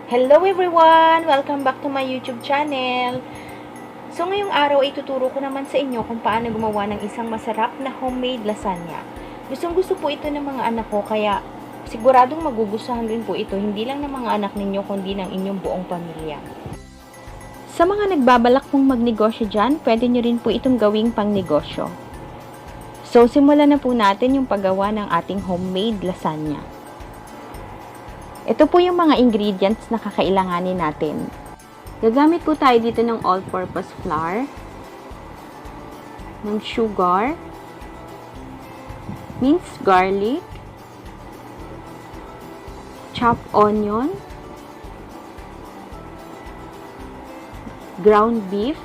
Hello everyone! Welcome back to my YouTube channel. So ngayong araw ay tuturo ko naman sa inyo kung paano gumawa ng isang masarap na homemade lasagna. Gustong-gusto po ito ng mga anak ko kaya siguradong magugustuhan rin po ito hindi lang ng mga anak ninyo kundi ng inyong buong pamilya. Sa mga nagbabalak pong magnegosyo dyan, pwede nyo rin po itong gawing pangnegosyo. So simulan na po natin yung paggawa ng ating homemade lasagna. Ito po yung mga ingredients na kakailanganin natin. Gagamit po tayo dito ng all-purpose flour, ng sugar, minced garlic, chopped onion, ground beef,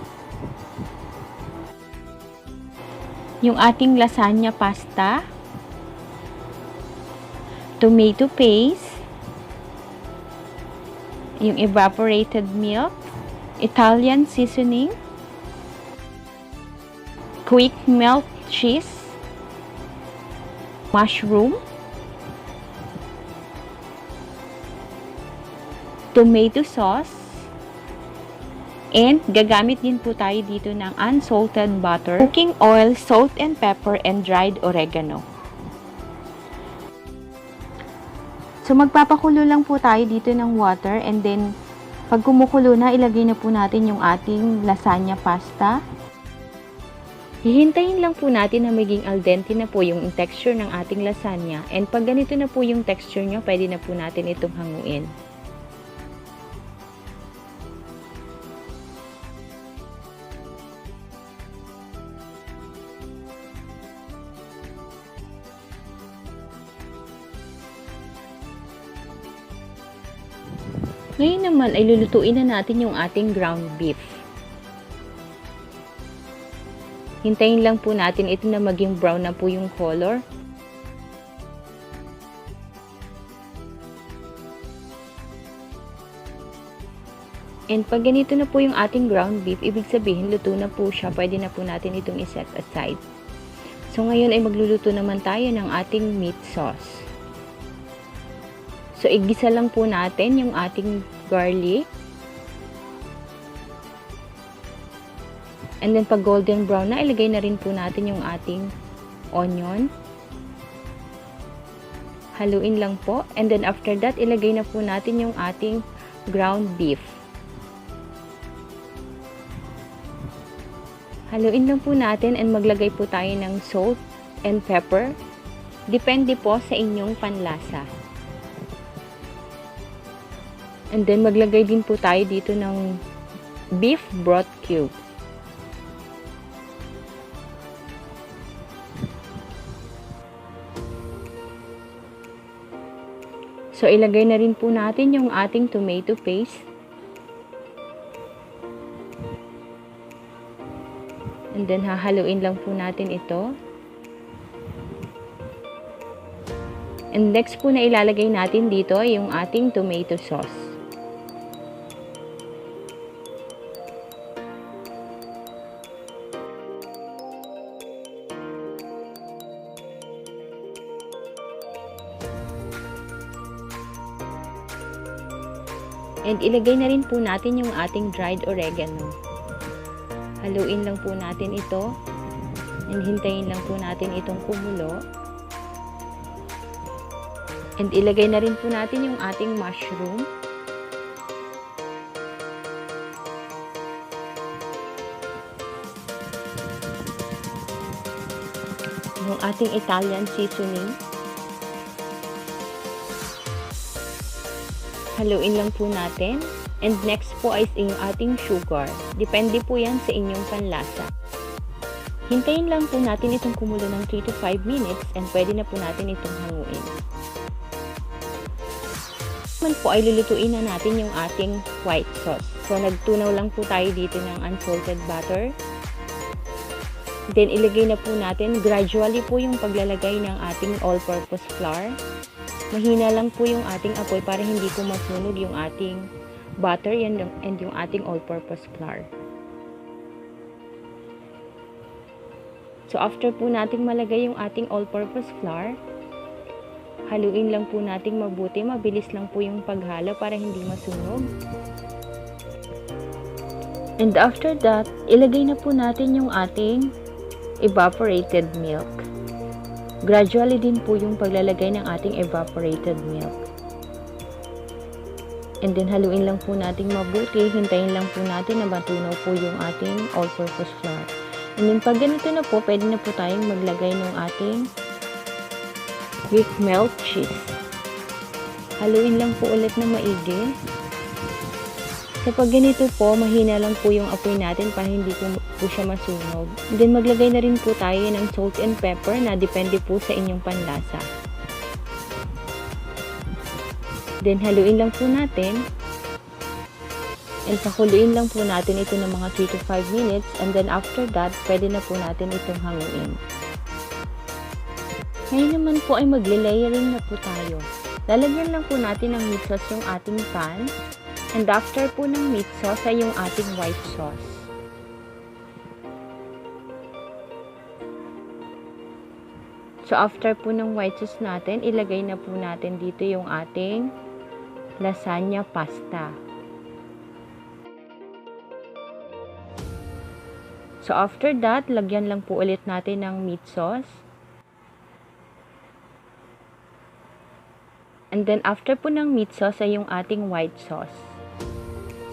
yung ating lasagna pasta, tomato paste, yung evaporated milk, Italian seasoning, Quickmelt cheese, mushroom, tomato sauce, and gagamit din po tayo dito ng unsalted butter, cooking oil, salt and pepper, and dried oregano. So, magpapakulo lang po tayo dito ng water and then, pag kumukulo na, ilagay na po natin yung ating lasagna pasta. Hihintayin lang po natin na maging al dente na po yung texture ng ating lasagna and pag ganito na po yung texture nyo, pwede na po natin itong hanguin. Ngayon naman ay lulutuin na natin yung ating ground beef. Hintayin lang po natin ito na maging brown na po yung color. And pag ganito na po yung ating ground beef, ibig sabihin luto na po siya, pwede na po natin itong iset aside. So ngayon ay magluluto naman tayo ng ating meat sauce. So, igisa lang po natin yung ating garlic. And then, pag golden brown na, ilagay na rin po natin yung ating onion. Haluin lang po. And then, after that, ilagay na po natin yung ating ground beef. Haluin lang po natin and maglagay po tayo ng salt and pepper. Depende po sa inyong panlasa. And then, maglagay din po tayo dito ng beef broth cube. So, ilagay na rin po natin yung ating tomato paste. And then, hahaluin lang po natin ito. And next po na ilalagay natin dito yung ating tomato sauce. And ilagay na rin po natin yung ating dried oregano. Haluin lang po natin ito. And hintayin lang po natin itong kumulo. And ilagay na rin po natin yung ating mushroom. Yung ating Italian seasoning. Haluin lang po natin. And next po ay yung ating sugar. Depende po yan sa inyong panlasa. Hintayin lang po natin itong kumulo ng 3 to 5 minutes and pwede na po natin itong hanguin. Naman po ay lulutuin na natin yung ating white sauce. So, nagtunaw lang po tayo dito ng unsalted butter. Then, ilagay na po natin gradually po yung paglalagay ng ating all-purpose flour. Mahina lang po yung ating apoy para hindi po masunog yung ating butter and yung ating all-purpose flour. So, after po nating malagay yung ating all-purpose flour, Haluin lang po nating mabuti, mabilis lang po yung paghalo para hindi masunog. And after that, ilagay na po natin yung ating evaporated milk. Gradually din po yung paglalagay ng ating evaporated milk. And then haluin lang po natin mabuti, hintayin lang po natin na matunaw po yung ating all-purpose flour. And then pag ganito na po, pwede na po tayong maglagay ng ating Quickmelt cheese. Haluin lang po ulit na maigi. So pag ganito po, mahina lang po yung apoy natin para hindi po siya masunog. And then maglagay na rin po tayo ng salt and pepper na depende po sa inyong panlasa. Then haluin lang po natin. And pakuluin lang po natin ito ng mga 3 to 5 minutes. And then after that, pwede na po natin itong hanguin. Ngayon naman po ay magle-layering na po tayo. Lalagyan lang po natin ng meat sauce yung ating pan. And after po ng meat sauce ay yung ating white sauce. So after po ng white sauce natin, ilagay na po natin dito yung ating lasagna pasta. So after that, lagyan lang po ulit natin ng meat sauce. And then after po ng meat sauce ay yung ating white sauce.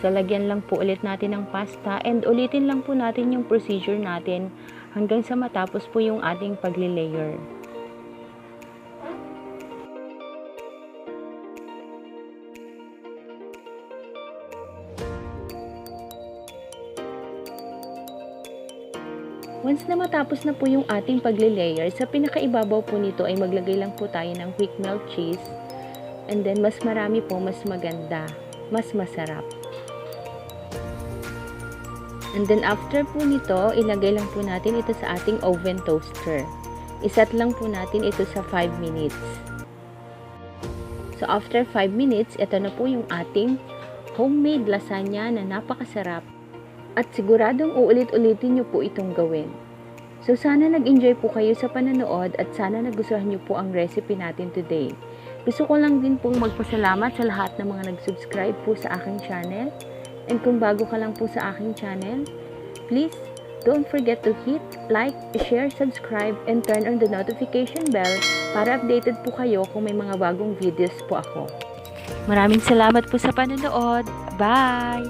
So lagyan lang po ulit natin ng pasta and ulitin lang po natin yung procedure natin hanggang sa matapos po yung ating pagli-layer. Once na matapos na po yung ating pagli-layer, sa pinakaibabaw po nito ay maglagay lang po tayo ng Quickmelt cheese. And then mas marami po, mas maganda, mas masarap. And then after po nito, ilagay lang po natin ito sa ating oven toaster. Isat lang po natin ito sa 5 minutes. So after 5 minutes, ito na po yung ating homemade lasagna na napakasarap. At siguradong uulit-ulitin nyo po itong gawin. So sana nag-enjoy po kayo sa panonood at sana nagustuhan nyo po ang recipe natin today. Gusto ko lang din pong magpasalamat sa lahat ng mga nag-subscribe po sa aking channel. And kung bago ka lang po sa aking channel, please don't forget to hit like, share, subscribe, and turn on the notification bell para updated po kayo kung may mga bagong videos po ako. Maraming salamat po sa panonood. Bye!